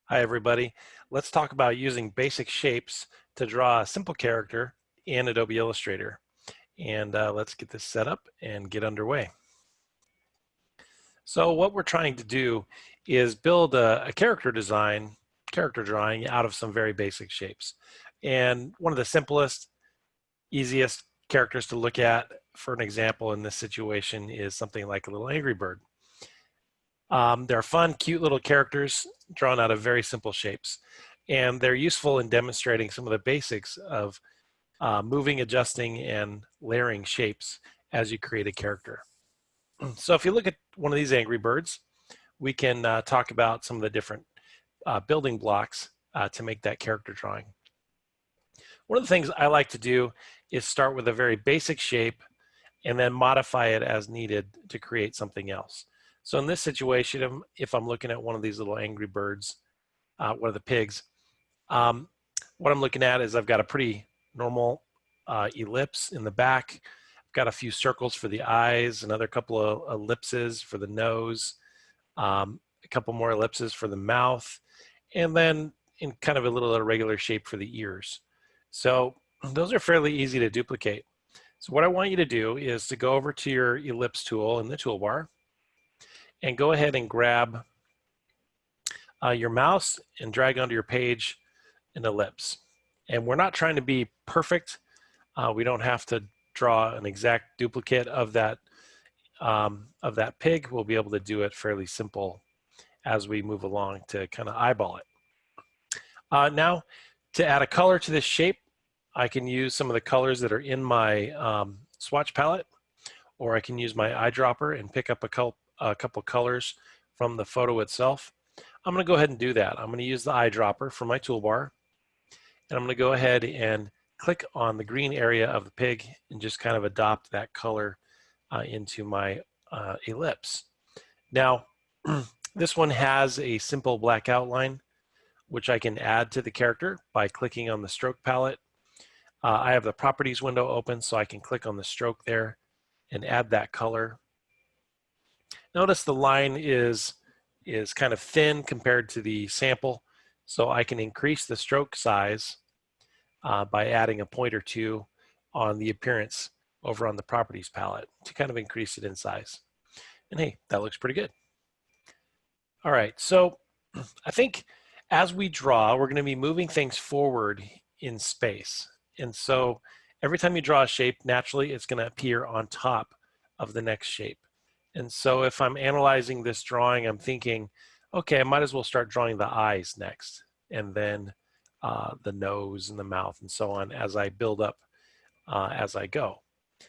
Hi everybody. Let's talk about using basic shapes to draw a simple character in Adobe Illustrator. And let's get this set up and get underway. So what we're trying to do is build a character drawing out of some very basic shapes. And one of the simplest, easiest characters to look at for an example in this situation is something like a little angry bird. They're fun, cute little characters drawn out of very simple shapes. And they're useful in demonstrating some of the basics of moving, adjusting, and layering shapes as you create a character. So if you look at one of these angry birds, we can talk about some of the different building blocks to make that character drawing. One of the things I like to do is start with a very basic shape and then modify it as needed to create something else. So in this situation, if I'm looking at one of these little angry birds, one of the pigs, what I'm looking at is I've got a pretty normal ellipse in the back. I've got a few circles for the eyes, another couple of ellipses for the nose, a couple more ellipses for the mouth, and then in kind of a little irregular shape for the ears. So those are fairly easy to duplicate. So what I want you to do is to go over to your ellipse tool in the toolbar and go ahead and grab your mouse and drag onto your page an ellipse. And we're not trying to be perfect. We don't have to draw an exact duplicate of that pig. We'll be able to do it fairly simple as we move along to kind of eyeball it. Now, to add a color to this shape, I can use some of the colors that are in my swatch palette, or I can use my eyedropper and pick up a couple colors from the photo itself. I'm going to go ahead and do that. I'm going to use the eyedropper for my toolbar, and I'm going to go ahead and click on the green area of the pig and just kind of adopt that color into my ellipse. Now, this one has a simple black outline, which I can add to the character by clicking on the stroke palette. I have the properties window open, so I can click on the stroke there and add that color. Notice the line is kind of thin compared to the sample, so I can increase the stroke size by adding a point or two on the appearance over on the properties palette to kind of increase it in size. And hey, that looks pretty good. All right, so I think as we draw, we're going to be moving things forward in space. And so every time you draw a shape, naturally it's going to appear on top of the next shape. And so if I'm analyzing this drawing, I'm thinking, okay, I might as well start drawing the eyes next, and then the nose and the mouth and so on as I build up as I go.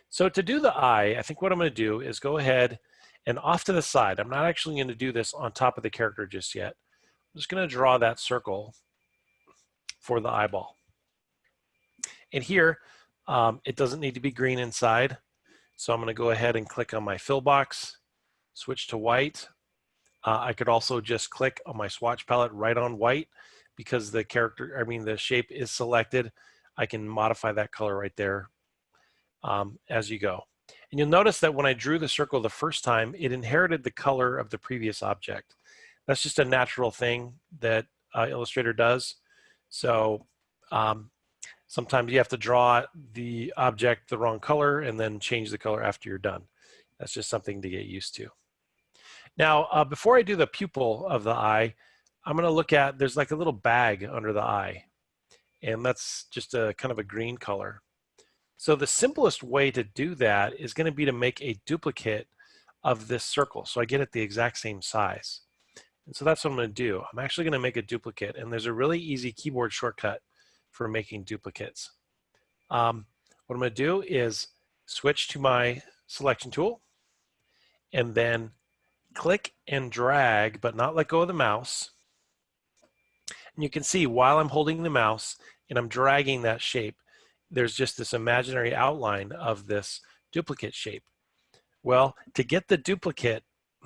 So to do the eye, I think what I'm going to do is go ahead and off to the side. I'm not actually going to do this on top of the character just yet. I'm just going to draw that circle for the eyeball. And here, it doesn't need to be green inside. So I'm going to go ahead and click on my fill box, switch to white. I could also just click on my swatch palette right on white because the shape is selected. I can modify that color right there as you go. And you'll notice that when I drew the circle the first time, it inherited the color of the previous object. That's just a natural thing that Illustrator does. So sometimes you have to draw the object the wrong color and then change the color after you're done. That's just something to get used to. Now, before I do the pupil of the eye, I'm going to look at, there's like a little bag under the eye, and that's just a kind of a green color. So the simplest way to do that is going to be to make a duplicate of this circle, so I get it the exact same size. And so that's what I'm going to do. I'm actually going to make a duplicate, and there's a really easy keyboard shortcut for making duplicates. What I'm going to do is switch to my selection tool, and then click and drag, but not let go of the mouse. And you can see while I'm holding the mouse and I'm dragging that shape, there's just this imaginary outline of this duplicate shape. Well, to get the duplicate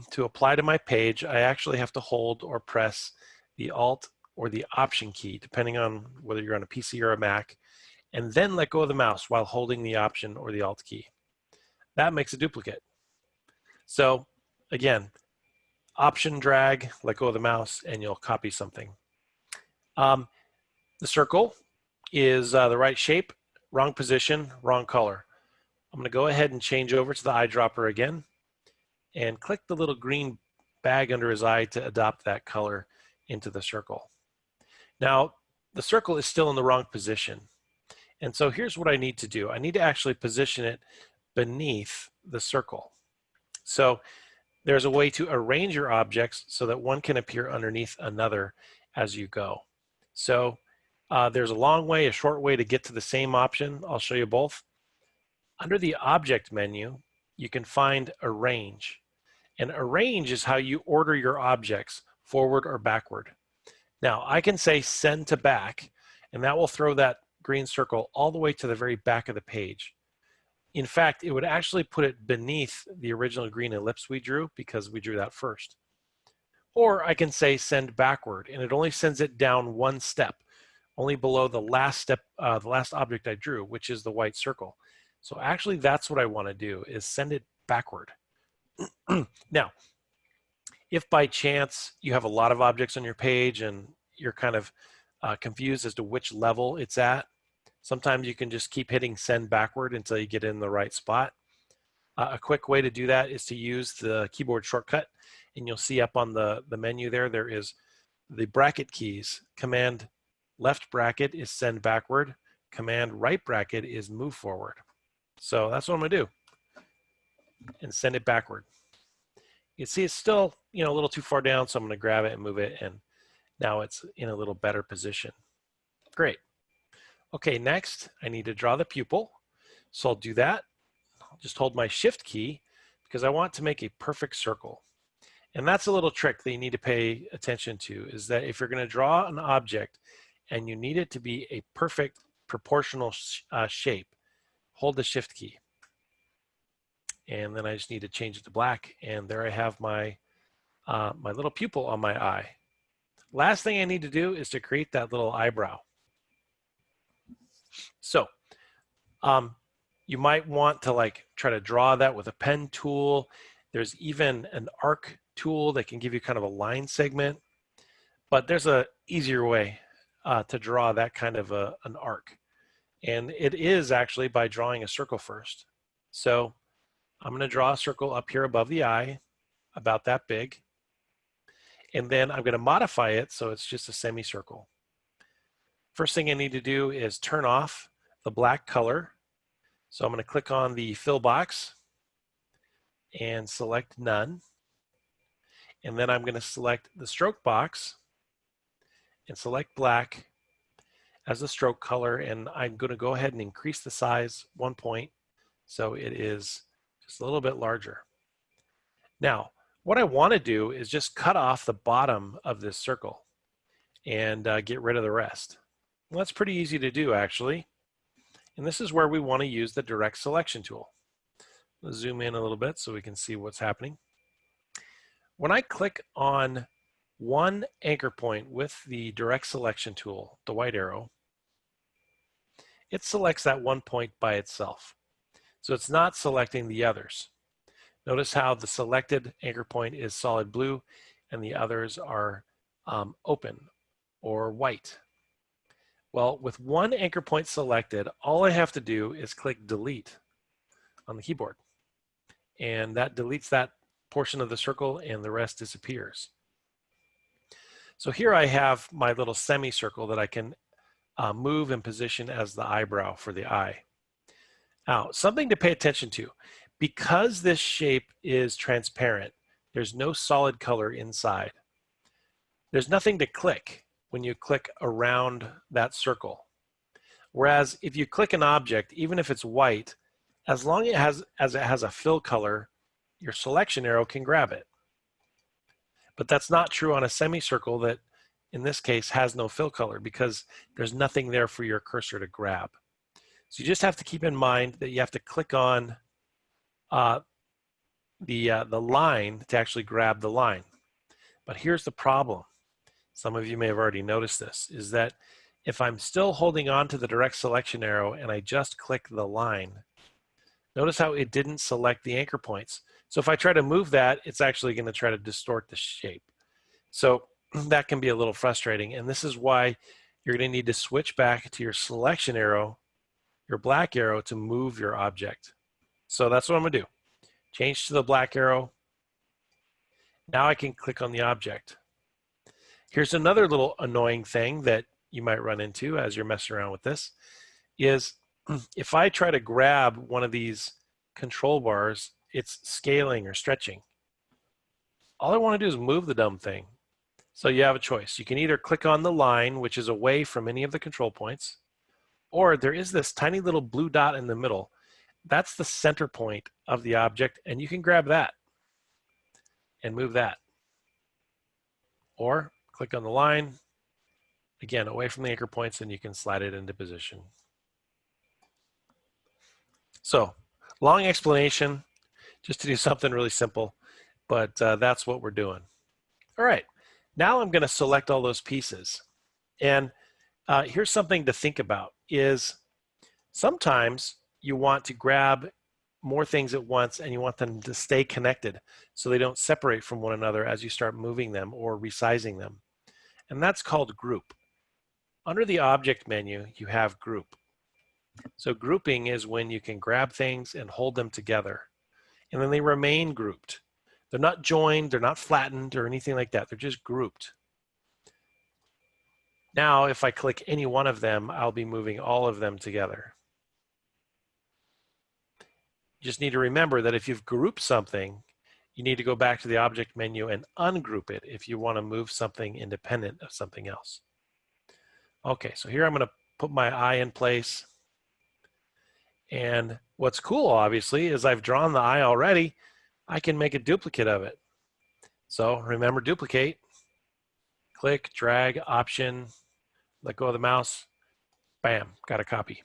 to apply to my page, I actually have to hold or press the Alt or the Option key, depending on whether you're on a PC or a Mac, and then let go of the mouse while holding the Option or the Alt key. That makes a duplicate. So again, Option drag, let go of the mouse, and you'll copy something. Um, the circle is the right shape, wrong position, wrong color. I'm going to go ahead and change over to the eyedropper again and click the little green bag under his eye to adopt that color into the circle. Now, the circle is still in the wrong position. And so here's what I need to do. I need to actually position it beneath the circle. So there's a way to arrange your objects so that one can appear underneath another as you go. So there's a long way, a short way to get to the same option. I'll show you both. Under the Object menu, you can find Arrange. And Arrange is how you order your objects forward or backward. Now, I can say Send to Back, and that will throw that green circle all the way to the very back of the page. In fact, it would actually put it beneath the original green ellipse we drew because we drew that first. Or I can say Send Backward, and it only sends it down one step, only below the last step, the last object I drew, which is the white circle. So actually that's what I want to do, is send it backward. Now, if by chance you have a lot of objects on your page and you're kind of confused as to which level it's at, sometimes you can just keep hitting send backward until you get in the right spot. A quick way to do that is to use the keyboard shortcut, and you'll see up on the menu there is the bracket keys. Command left bracket is send backward. Command right bracket is move forward. So that's what I'm going to do, and send it backward. You see it's still, a little too far down, so I'm going to grab it and move it, and now it's in a little better position. Great. Okay, next I need to draw the pupil. So I'll do that. I'll just hold my Shift key because I want to make a perfect circle. And that's a little trick that you need to pay attention to, is that if you're going to draw an object and you need it to be a perfect proportional shape, hold the Shift key. And then I just need to change it to black, and there I have my my little pupil on my eye. Last thing I need to do is to create that little eyebrow. So you might want to try to draw that with a pen tool. There's even an arc tool that can give you kind of a line segment, but there's a easier way to draw that kind of an arc. And it is actually by drawing a circle first. So I'm going to draw a circle up here above the eye, about that big. And then I'm going to modify it so it's just a semicircle. First thing I need to do is turn off the black color. So I'm going to click on the fill box and select none. And then I'm going to select the stroke box and select black as the stroke color. And I'm going to go ahead and increase the size 1 point so it is just a little bit larger. Now, what I want to do is just cut off the bottom of this circle and get rid of the rest. Well, that's pretty easy to do, actually. And this is where we want to use the direct selection tool. Let's zoom in a little bit so we can see what's happening. When I click on one anchor point with the direct selection tool, the white arrow, it selects that 1 point by itself. So it's not selecting the others. Notice how the selected anchor point is solid blue and the others are open or white. Well, with one anchor point selected, all I have to do is click delete on the keyboard. And that deletes that portion of the circle and the rest disappears. So here I have my little semicircle that I can move and position as the eyebrow for the eye. Now, something to pay attention to. Because this shape is transparent, there's no solid color inside. There's nothing to click when you click around that circle. Whereas if you click an object, even if it's white, as long as it has a fill color, your selection arrow can grab it. But that's not true on a semicircle that, in this case, has no fill color because there's nothing there for your cursor to grab. So you just have to keep in mind that you have to click on the line to actually grab the line. But here's the problem. Some of you may have already noticed this, is that if I'm still holding on to the direct selection arrow and I just click the line, notice how it didn't select the anchor points. So if I try to move that, it's actually going to try to distort the shape. So that can be a little frustrating. And this is why you're going to need to switch back to your selection arrow, your black arrow, to move your object. So that's what I'm going to do. Change to the black arrow. Now I can click on the object. Here's another little annoying thing that you might run into as you're messing around with this is if I try to grab one of these control bars, it's scaling or stretching. All I want to do is move the dumb thing. So you have a choice. You can either click on the line, which is away from any of the control points, or there is this tiny little blue dot in the middle. That's the center point of the object, and you can grab that and move that. Or click on the line, again, away from the anchor points, and you can slide it into position. So, long explanation, just to do something really simple, but that's what we're doing. All right, now I'm going to select all those pieces. And here's something to think about is sometimes you want to grab more things at once and you want them to stay connected so they don't separate from one another as you start moving them or resizing them. And that's called group. Under the object menu, you have group. So grouping is when you can grab things and hold them together, and then they remain grouped. They're not joined, they're not flattened or anything like that. They're just grouped. Now, if I click any one of them, I'll be moving all of them together. You just need to remember that if you've grouped something, you need to go back to the object menu and ungroup it if you want to move something independent of something else. Okay, so here I'm going to put my eye in place. And what's cool, obviously, is I've drawn the eye already. I can make a duplicate of it. So remember, duplicate. Click, drag, option, let go of the mouse. Bam, got a copy.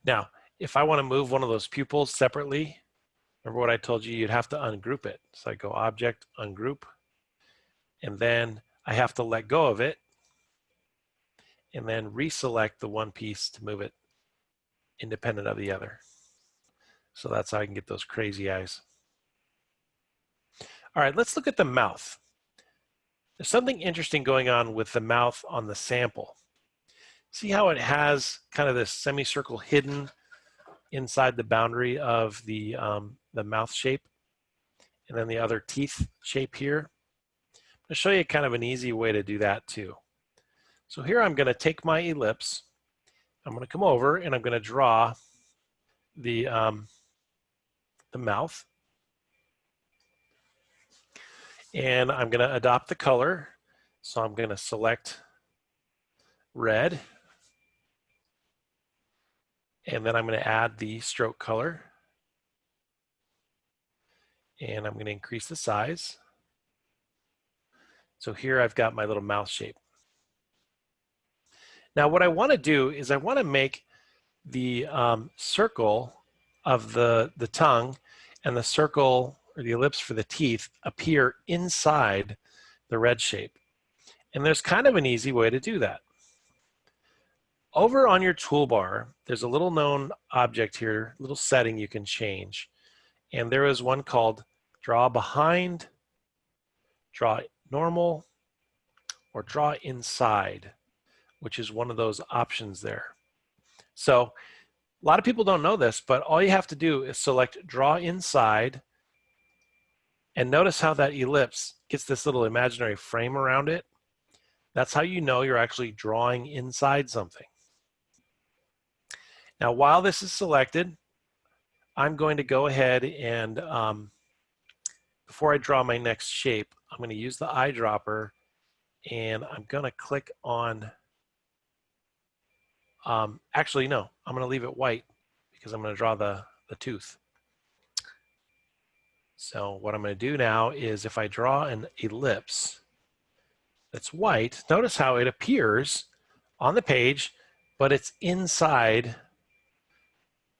Now, if I want to move one of those pupils separately, remember what I told you, you'd have to ungroup it. So I go Object, Ungroup, and then I have to let go of it, and then reselect the one piece to move it independent of the other. So that's how I can get those crazy eyes. All right, let's look at the mouth. There's something interesting going on with the mouth on the sample. See how it has kind of this semicircle hidden inside the boundary of the mouth shape, and then the other teeth shape here. I'll show you kind of an easy way to do that too. So here I'm going to take my ellipse. I'm going to come over and I'm going to draw the mouth. And I'm going to adopt the color. So I'm going to select red. And then I'm going to add the stroke color. And I'm going to increase the size. So here I've got my little mouth shape. Now what I want to do is I want to make the circle of the tongue and the circle or the ellipse for the teeth appear inside the red shape. And there's kind of an easy way to do that. Over on your toolbar, there's a little known object here, little setting you can change. And there is one called Draw Behind, Draw Normal, or Draw Inside, which is one of those options there. So a lot of people don't know this, but all you have to do is select Draw Inside, and notice how that ellipse gets this little imaginary frame around it. That's how you know you're actually drawing inside something. Now, while this is selected, I'm going to go ahead and, before I draw my next shape, I'm going to use the eyedropper, and I'm going to click on, actually, no, I'm going to leave it white because I'm going to draw the tooth. So what I'm going to do now is if I draw an ellipse that's white, notice how it appears on the page, but it's inside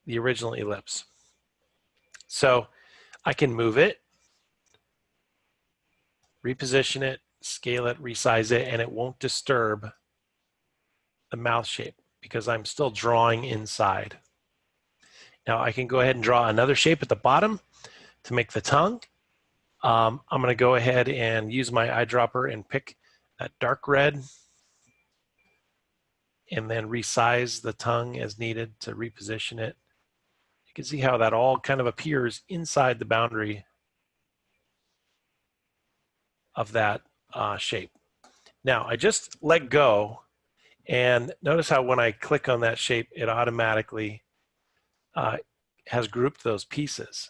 the original ellipse. So I can move it, reposition it, scale it, resize it, and it won't disturb the mouth shape because I'm still drawing inside. Now I can go ahead and draw another shape at the bottom to make the tongue. I'm going to go ahead and use my eyedropper and pick that dark red and then resize the tongue as needed to reposition it. You can see how that all kind of appears inside the boundary of that shape. Now I just let go, and notice how when I click on that shape, it automatically has grouped those pieces.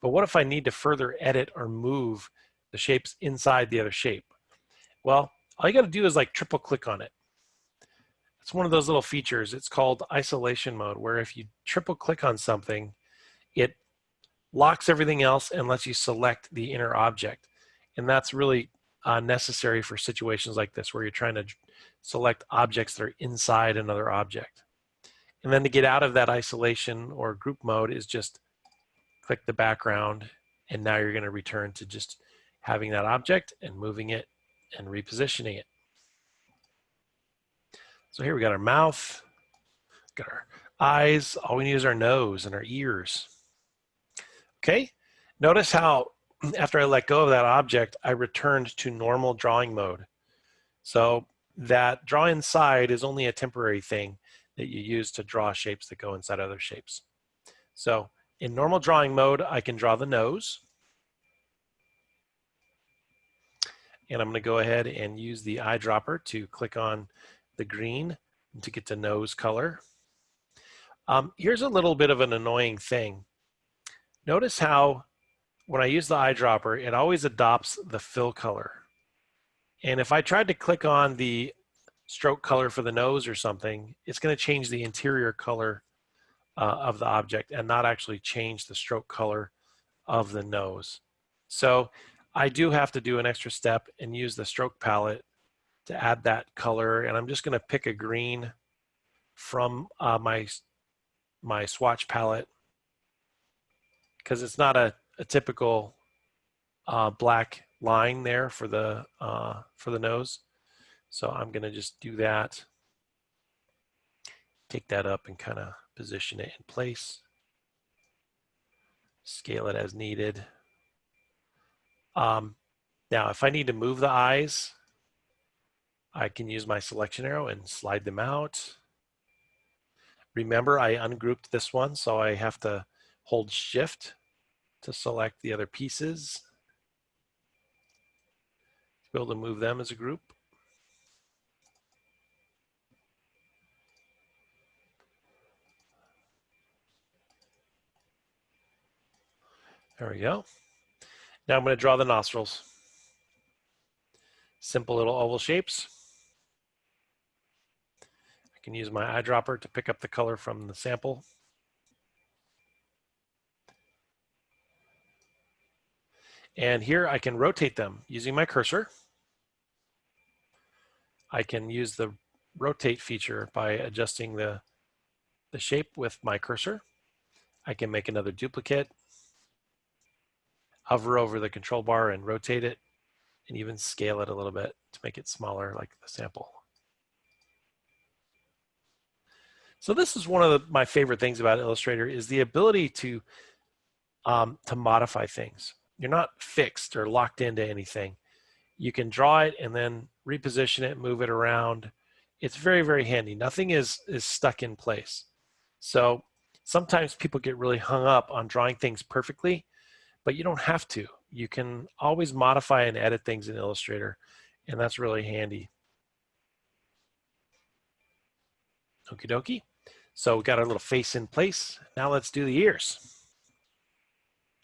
But what if I need to further edit or move the shapes inside the other shape? Well, all you got to do is like triple click on it. It's one of those little features. It's called isolation mode, where if you triple click on something, it locks everything else and lets you select the inner object. And that's really necessary for situations like this, where you're trying to select objects that are inside another object. And then to get out of that isolation or group mode is just click the background, and now you're going to return to just having that object and moving it and repositioning it. So here we got our mouth, got our eyes. All we need is our nose and our ears. Okay, notice how after I let go of that object, I returned to normal drawing mode. So that draw inside is only a temporary thing that you use to draw shapes that go inside other shapes. So in normal drawing mode, I can draw the nose. And I'm going to go ahead and use the eyedropper to click on the green to get to nose color. Here's a little bit of an annoying thing. Notice how when I use the eyedropper, it always adopts the fill color. And if I tried to click on the stroke color for the nose or something, it's going to change the interior color of the object and not actually change the stroke color of the nose. So I do have to do an extra step and use the stroke palette to add that color. And I'm just going to pick a green from my swatch palette, because it's not a typical black line there for the nose. So I'm going to just do that, take that up and kind of position it in place, scale it as needed. Now, if I need to move the eyes, I can use my selection arrow and slide them out. Remember, I ungrouped this one, so I have to hold Shift to select the other pieces to be able to move them as a group. There we go. Now I'm going to draw the nostrils. Simple little oval shapes. I can use my eyedropper to pick up the color from the sample. And here I can rotate them using my cursor. I can use the rotate feature by adjusting the shape with my cursor. I can make another duplicate, hover over the control bar and rotate it, and even scale it a little bit to make it smaller like the sample. So this is one of my favorite things about Illustrator, is the ability to modify things. You're not fixed or locked into anything. You can draw it and then reposition it, move it around. It's very, very handy. Nothing is stuck in place. So sometimes people get really hung up on drawing things perfectly, but you don't have to. You can always modify and edit things in Illustrator, and that's really handy. Okie dokie. So we got our little face in place. Now let's do the ears.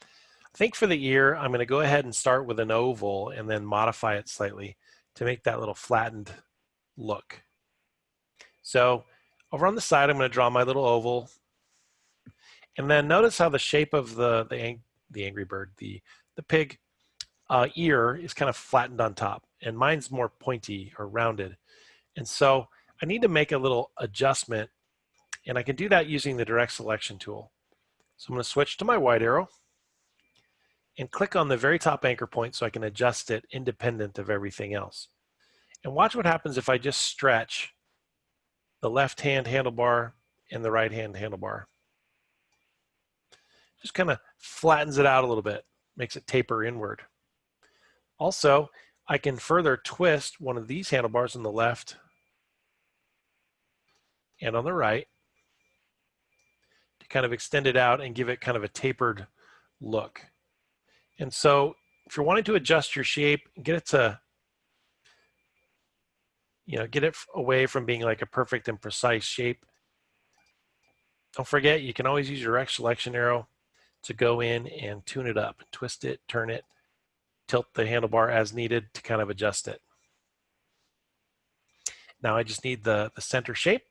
I think for the ear, I'm going to go ahead and start with an oval and then modify it slightly to make that little flattened look. So over on the side, I'm going to draw my little oval. And then notice how the shape of the angry bird, the pig ear is kind of flattened on top, and mine's more pointy or rounded. And so I need to make a little adjustment, and I can do that using the direct selection tool. So I'm going to switch to my white arrow and click on the very top anchor point so I can adjust it independent of everything else. And watch what happens if I just stretch the left hand handlebar and the right hand handlebar. Just kind of flattens it out a little bit, makes it taper inward. Also, I can further twist one of these handlebars on the left and on the right to kind of extend it out and give it kind of a tapered look. And so if you're wanting to adjust your shape, get it to, get it away from being like a perfect and precise shape, don't forget, you can always use your X selection arrow to go in and tune it up, twist it, turn it, tilt the handlebar as needed to kind of adjust it. Now I just need the center shape.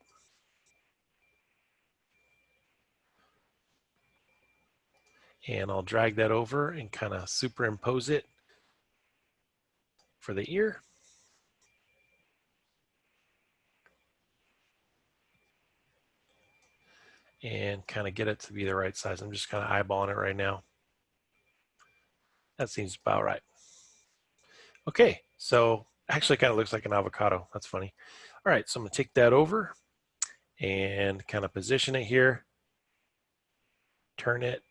And I'll drag that over and kind of superimpose it for the ear. And kind of get it to be the right size. I'm just kind of eyeballing it right now. That seems about right. Okay, so actually kind of looks like an avocado. That's funny. All right, so I'm gonna take that over and kind of position it here, turn it,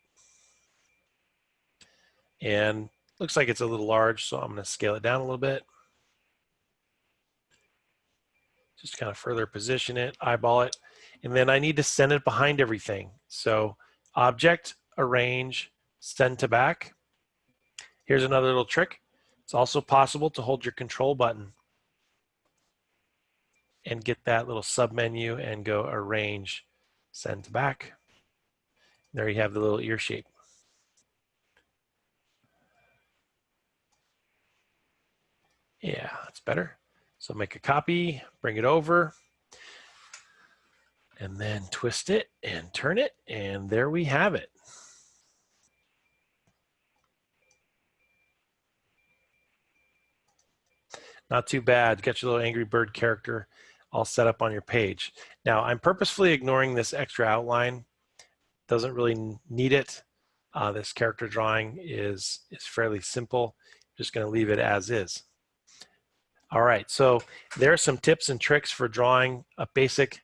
and looks like it's a little large, so I'm gonna scale it down a little bit. Just kind of further position it, eyeball it, and then I need to send it behind everything. So object, arrange, send to back. Here's another little trick. It's also possible to hold your control button and get that little sub menu and go arrange, send to back. There you have the little ear shape. Yeah, that's better. So make a copy, bring it over, and then twist it and turn it, and there we have it. Not too bad. Got your little Angry Bird character all set up on your page. Now, I'm purposefully ignoring this extra outline. Doesn't really need it. This character drawing is fairly simple. Just going to leave it as is. All right, so there are some tips and tricks for drawing a basic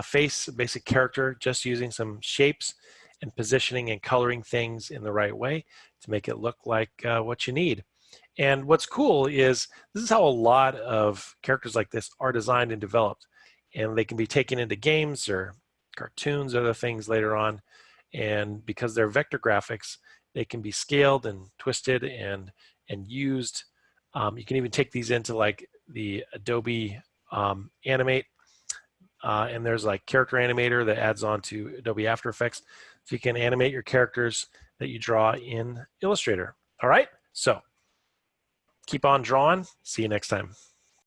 face, a basic character, just using some shapes and positioning and coloring things in the right way to make it look like what you need. And what's cool is this is how a lot of characters like this are designed and developed. And they can be taken into games or cartoons, other things later on. And because they're vector graphics, they can be scaled and twisted and used. You can even take these into like the Adobe Animate. And there's like Character Animator that adds on to Adobe After Effects. So you can animate your characters that you draw in Illustrator. All right, so keep on drawing. See you next time.